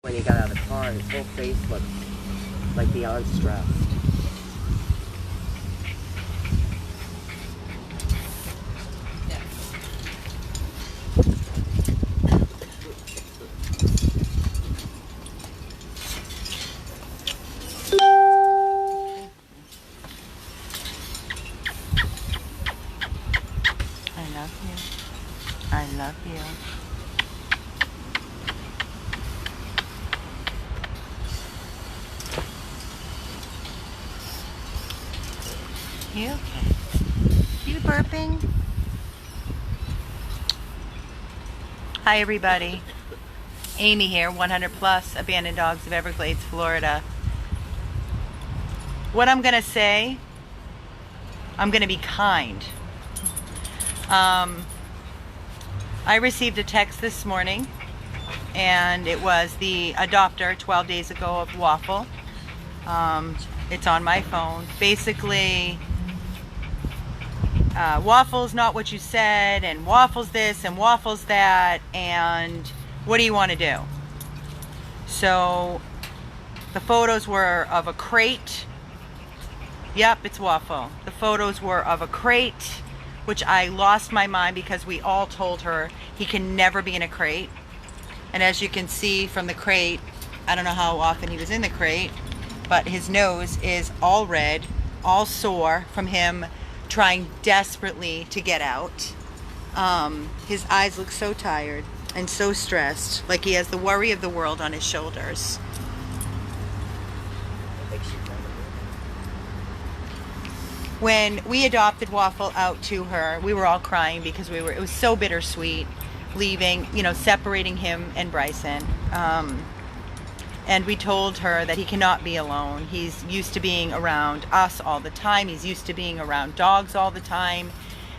When he got out of the car, his whole face looked like beyond stressed. I love you. I love you. You okay? You burping? Hi everybody. Amy here, 100 Plus Abandoned Dogs of Everglades, Florida. What I'm gonna say, I'm gonna be kind. I received a text this morning, and it was the adopter 12 days ago of Waffle. It's on my phone. Basically, Waffle's not what you said, and Waffle's this, and Waffle's that, and what do you want to do? So, the photos were of a crate. Yep, it's Waffle. The photos were of a crate, which I lost my mind because we all told her he can never be in a crate. And as you can see from the crate, I don't know how often he was in the crate, but his nose is all red, all sore from him trying desperately to get out. His eyes look so tired and so stressed, like he has the worry of the world on his shoulders. When we adopted Waffle out to her, we were all crying because it was so bittersweet leaving, separating him and Bryson. And we told her that he cannot be alone. He's used to being around us all the time. He's used to being around dogs all the time.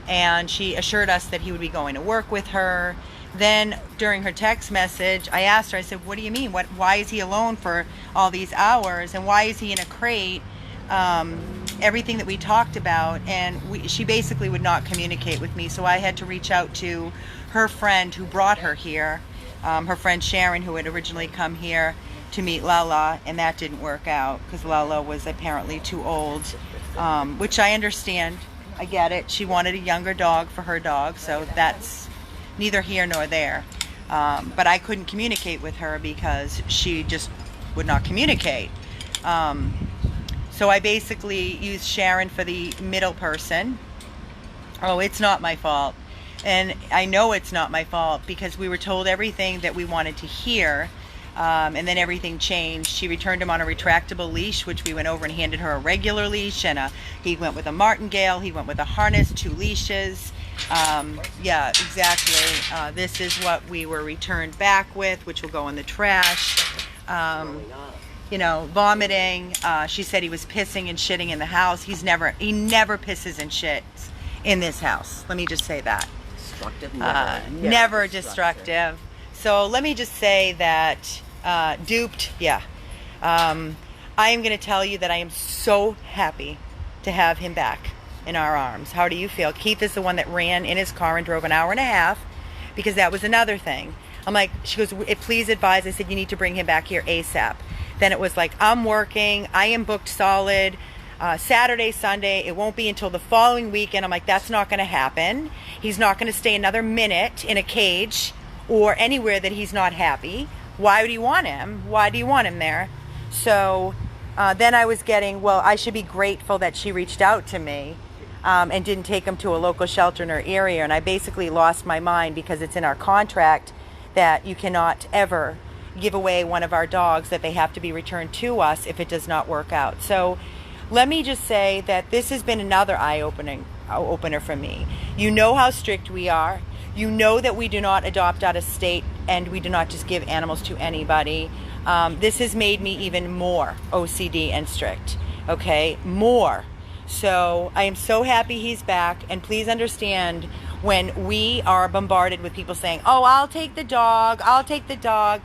And she assured us that he would be going to work with her. Then during her text message, I asked her, I said, what do you mean? Why is he alone for all these hours? And why is he in a crate? Everything that we talked about, and she basically would not communicate with me, so I had to reach out to her friend who brought her here, her friend Sharon, who had originally come here to meet Lala, and that didn't work out because Lala was apparently too old, which I understand. I get it. She wanted a younger dog for her dog, so that's neither here nor there. But I couldn't communicate with her because she just would not communicate. So I basically used Sharon for the middle person. Oh, it's not my fault. And I know it's not my fault because we were told everything that we wanted to hear, and then everything changed. She returned him on a retractable leash, which we went over and handed her a regular leash, and he went with a martingale, he went with a harness, 2 leashes. Yeah, exactly. This is what we were returned back with, which will go in the trash. Vomiting. She said he was pissing and shitting in the house. He never pisses and shits in this house. Let me just say that. Destructive? Never destructive. So let me just say that duped, yeah. I am going to tell you that I am so happy to have him back in our arms. How do you feel? Keith is the one that ran in his car and drove an hour and a half because that was another thing. I'm like, she goes, please advise. I said, you need to bring him back here ASAP. Then it was like, I'm working, I am booked solid, Saturday, Sunday, it won't be until the following weekend. I'm like, that's not going to happen. He's not going to stay another minute in a cage or anywhere that he's not happy. Why would you want him? Why do you want him there? So then I was getting, well, I should be grateful that she reached out to me and didn't take him to a local shelter in her area. And I basically lost my mind because it's in our contract that you cannot ever give away one of our dogs, that they have to be returned to us if it does not work out. So let me just say that this has been another eye-opener for me. You know how strict we are. You know that we do not adopt out of state and we do not just give animals to anybody. This has made me even more OCD and strict, okay? More. So I am so happy he's back, and please understand when we are bombarded with people saying, oh, I'll take the dog, I'll take the dog.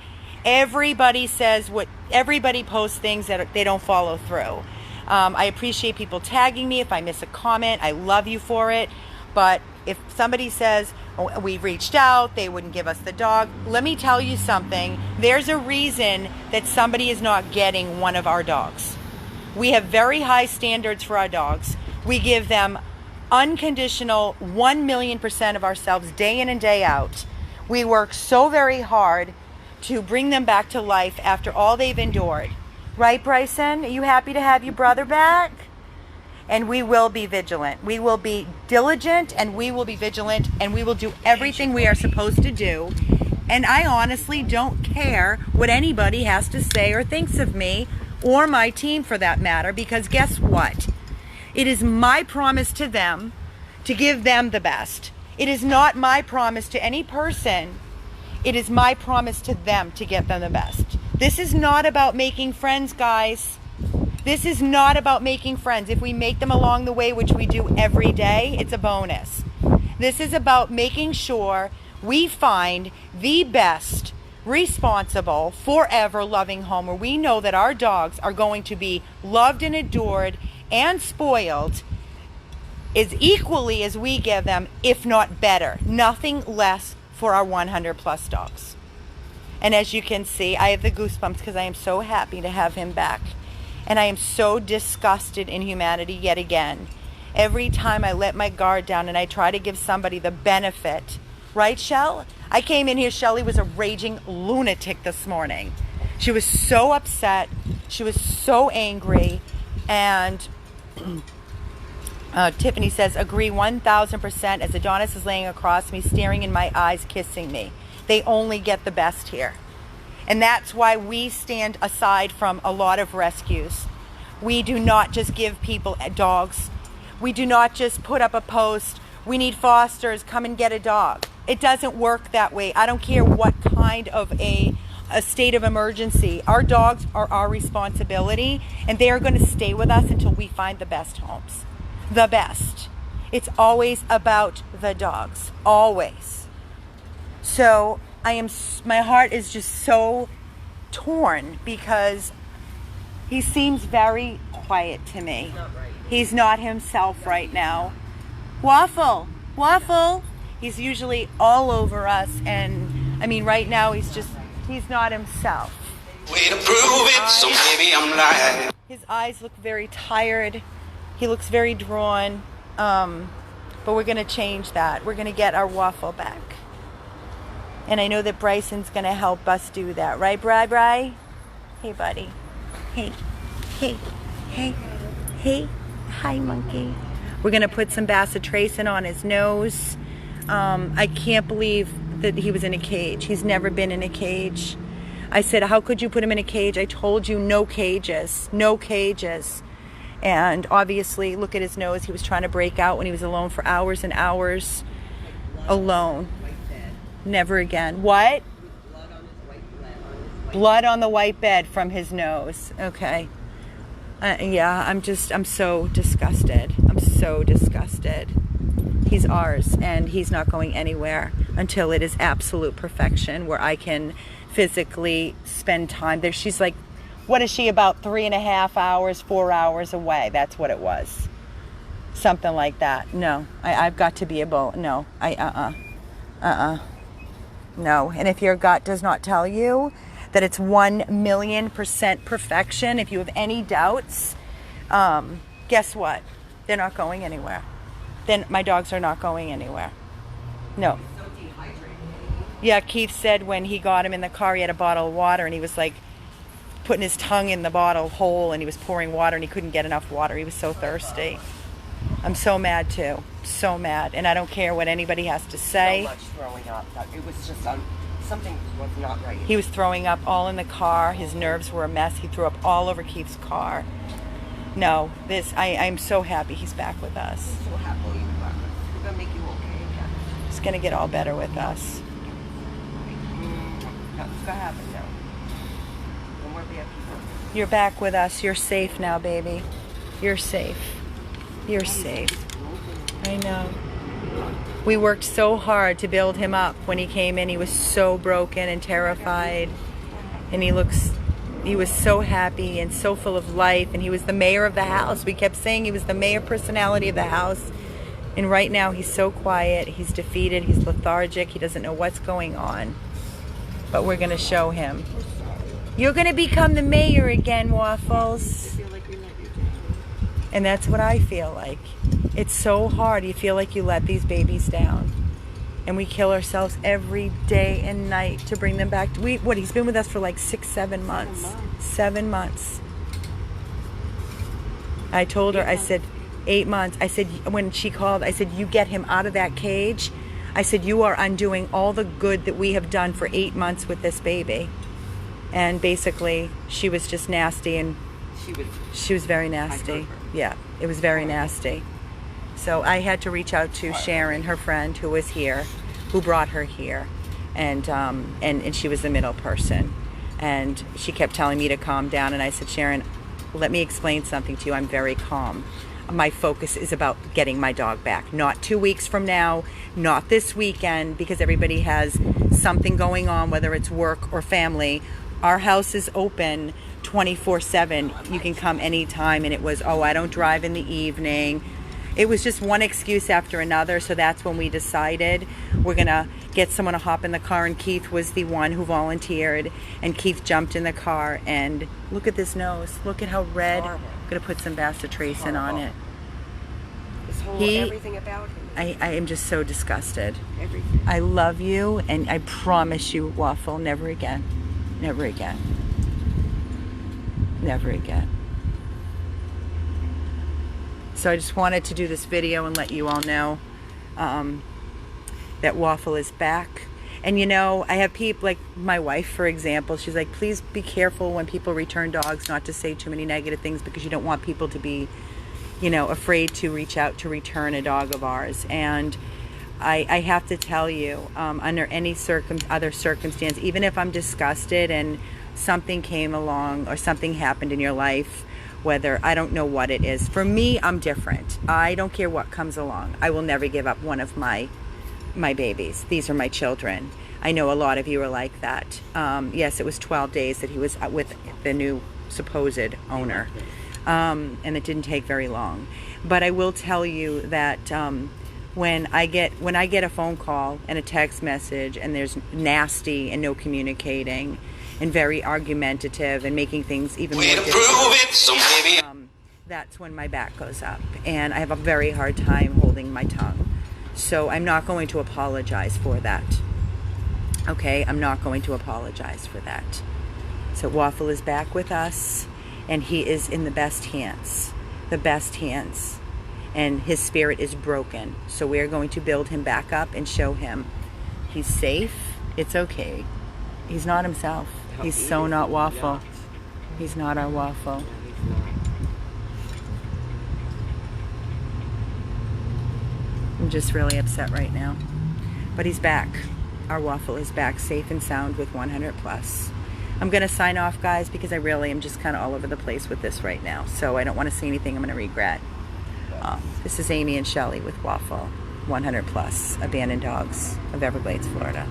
Everybody says everybody posts things that they don't follow through. I appreciate people tagging me if I miss a comment. I love you for it. But if somebody says, We reached out, they wouldn't give us the dog. Let me tell you something. There's a reason that somebody is not getting one of our dogs. We have very high standards for our dogs. We give them unconditional 1,000,000% of ourselves day in and day out. We work so very hard to bring them back to life after all they've endured. Right, Bryson? Are you happy to have your brother back? And we will be vigilant. We will be diligent, and we will be vigilant, and we will do everything we are supposed to do. And I honestly don't care what anybody has to say or thinks of me, or my team for that matter, because guess what? It is my promise to them to give them the best. It is not my promise to any person. It is my promise to them to get them the best. This is not about making friends, guys. This is not about making friends. If we make them along the way, which we do every day, it's a bonus. This is about making sure we find the best, responsible, forever loving home where we know that our dogs are going to be loved and adored and spoiled as equally as we give them, if not better. Nothing less for our 100 plus dogs. And as you can see, I have the goosebumps because I am so happy to have him back. And I am so disgusted in humanity yet again. Every time I let my guard down and I try to give somebody the benefit. Right, Shell? I came in here, Shelly was a raging lunatic this morning. She was so upset. She was so angry. And Tiffany says, agree 1,000% as Adonis is laying across me, staring in my eyes, kissing me. They only get the best here. And that's why we stand aside from a lot of rescues. We do not just give people dogs. We do not just put up a post, we need fosters, come and get a dog. It doesn't work that way. I don't care what kind of a state of emergency. Our dogs are our responsibility, and they are going to stay with us until we find the best homes. The best. It's always about the dogs. Always. So my heart is just so torn because he seems very quiet to me. He's not himself right now. Waffle. He's usually all over us, and I mean right now he's not himself. Way to prove it, so maybe I'm lying. His eyes look very tired. He looks very drawn. But we're going to change that. We're going to get our Waffle back. And I know that Bryson's going to help us do that. Right, Bri? Hey, buddy. Hey. Hi, monkey. We're going to put some bacitracin on his nose. I can't believe that he was in a cage. He's never been in a cage. I said, how could you put him in a cage? I told you no cages. No cages. And obviously, look at his nose. He was trying to break out when he was alone for hours and hours. Alone. Never again. What? Blood on the white bed from his nose. Okay. Yeah, I'm so disgusted. I'm so disgusted. He's ours, and he's not going anywhere until it is absolute perfection where I can physically spend time there. She's like, what is she, about 3.5 hours, 4 hours away? That's what it was. Something like that. No, I've got to be able, no, no. And if your gut does not tell you that it's 1,000,000% perfection, if you have any doubts, guess what? They're not going anywhere. Then my dogs are not going anywhere. No. Yeah, Keith said when he got him in the car, he had a bottle of water, and he was like putting his tongue in the bottle hole, and he was pouring water, and he couldn't get enough water. He was so thirsty. I'm so mad too. So mad. And I don't care what anybody has to say. So much throwing up. It was just something was not right. He was throwing up all in the car. His nerves were a mess. He threw up all over Keith's car. No, I'm so happy he's back with us. So happily you're back. We're going to make you okay again. He's going to get all better with us. That's going to happen now. No more bad people. You're back with us. You're safe now, baby. You're safe. You're safe. I know. We worked so hard to build him up. When he came in, he was so broken and terrified. And he was so happy and so full of life. And he was the mayor of the house. We kept saying he was the mayor personality of the house. And right now he's so quiet, he's defeated, he's lethargic, he doesn't know what's going on. But we're gonna show him. You're gonna become the mayor again, Waffles. And that's what I feel like. It's so hard. You feel like you let these babies down. And we kill ourselves every day and night to bring them back. He's been with us for like 6-7 months. 7 months. I told her, I said, 8 months. I said, when she called, I said, you get him out of that cage. I said, you are undoing all the good that we have done for 8 months with this baby. And basically, she was just nasty, and she was very nasty. Yeah, it was very nasty. So I had to reach out to Sharon, her friend, who was here, who brought her here, and she was the middle person. And she kept telling me to calm down, and I said, Sharon, let me explain something to you. I'm very calm. My focus is about getting my dog back. Not 2 weeks from now, not this weekend, because everybody has something going on, whether it's work or family. Our house is open 24/7. You can come anytime. And it was, oh, I don't drive in the evening. It was just one excuse after another. So that's when we decided we're going to get someone to hop in the car. And Keith was the one who volunteered. And Keith jumped in the car. And look at this nose. Look at how red. I'm going to put some bacitracin on it. Everything about him. I am just so disgusted. Everything. I love you. And I promise you, Waffle, never again. Never again. Never again. So I just wanted to do this video and let you all know that Waffle is back. And you know, I have people like my wife, for example, she's like, please be careful when people return dogs, not to say too many negative things, because you don't want people to be, you know, afraid to reach out to return a dog of ours. And I have to tell you, under any other circumstance, even if I'm disgusted and something came along or something happened in your life, whether, I don't know what it is. For me, I'm different. I don't care what comes along. I will never give up one of my babies. These are my children. I know a lot of you are like that. Yes, it was 12 days that he was with the new supposed owner. And it didn't take very long. But I will tell you that when I get a phone call and a text message and there's nasty and no communicating and very argumentative and making things even more difficult, that's when my back goes up, and I have a very hard time holding my tongue. So I'm not going to apologize for that. Okay, I'm not going to apologize for that. So Waffle is back with us, and he is in the best hands. The best hands. And his spirit is broken. So we're going to build him back up and show him he's safe. It's okay. He's not himself. He's so not Waffle. He's not our Waffle. I'm just really upset right now. But he's back. Our Waffle is back, safe and sound with 100 plus. I'm going to sign off, guys, because I really am just kind of all over the place with this right now. So I don't want to say anything I'm going to regret. This is Amy and Shelley with Waffle, 100 plus, abandoned dogs of Everglades, Florida.